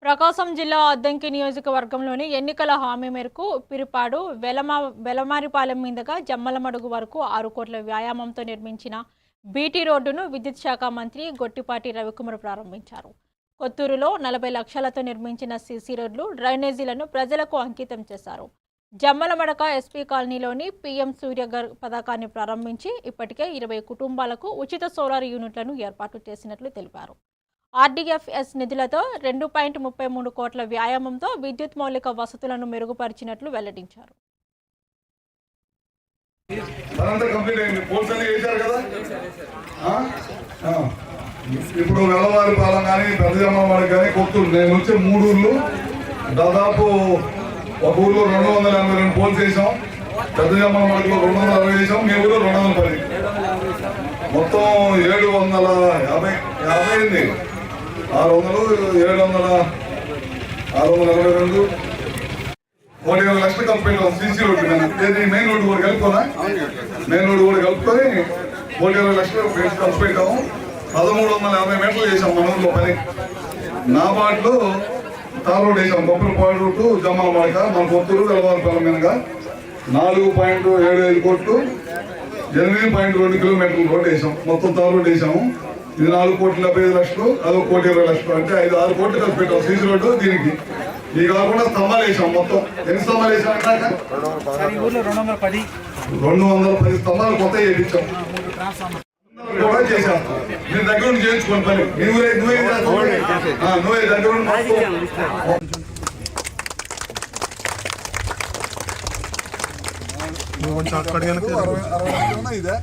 ప్రకాశం జిల్లా అద్దంకి నియోజకవర్గంలోని ఎన్నికల హామీ మేరకు పిరిపాడు వెలమారిపాలెం మీదుగా జమ్మలమడుగు వరకు 6 కోట్ల వ్యాయామంతో నిర్మించిన బీటీ రోడ్డును విద్యుత్ శాఖ మంత్రి గొట్టిపాటి రవికుమార్ ప్రారంభించారు. కొత్తూరులో 40 లక్షలతో నిర్మించిన సీసీ రోడ్లు, డ్రైనేజీలను ప్రజలకు అంకితం చేశారు. జమ్మలమడక ఎస్పీ కాలనీలోని పీఎం సూర్యఘర్ పథకాన్ని ప్రారంభించి ఇప్పటికే 20 కుటుంబాలకు ఉచిత సోలార్ యూనిట్లను ఏర్పాటు చేసినట్లు తెలిపారు. ఆర్డీఎఫ్ఎస్ నిధులతో 2.33 కోట్ల వ్యాయామంతో విద్యుత్ మౌలిక వసతులను మెరుగుపరిచినట్లు వెల్లడించారు. ఇప్పుడు వెల్లవారిపాలెం కానీ పెద్దజమ్మవాడి కానీ కొత్తూరు నేను వచ్చే 3 ఊర్లు దాదాపు ఒక ఊర్లో 282 పోల్స్ వేసాం. పెద్దజమ్మవాడిలో 260 వేసాం. మీ ఊళ్ళో 210, మొత్తం 750 అయింది. 600, 700, 642, 1,20 లక్షలు కలిపి సీసీ రోడ్డు మెయిన్ రోడ్డు కూడా కలుపుకోనా, మెయిన్ రోడ్డు కూడా కలుపుకొని 1,20 లక్షలు కలిపి పెట్టాము. 1350 మీటర్లు చేసాం మన ఊళ్ళో పని. నాబార్డులో తార్ రోడ్ వేసాం. బొప్పలపాడు రూటు జమ్మలమడక మన కొత్తూరు వెలవారిపాలెం మీదుగా 4.75 కోట్లు 8.2 కిలోమీటర్లు రోడ్డు వేసాం. మొత్తం తార్ రోడ్డు వేసాము. ఇది 4,75 లక్షలు, అదొక 1,20 అంటే 5-6 కోట్లు కలిపి పెట్టాం సీసీ రోడ్డు. దీనికి ఇది కాకుండా స్తంభాలు వేసాం. మొత్తం ఎన్ని స్తంభాలు వేసాం అంటే 210 స్తంభాలు కొత్త చేయించాం కూడా చేశాం. నేను దగ్గర నుండి చేయించుకోండి పని. నువ్వే దగ్గర నుండి ఇదే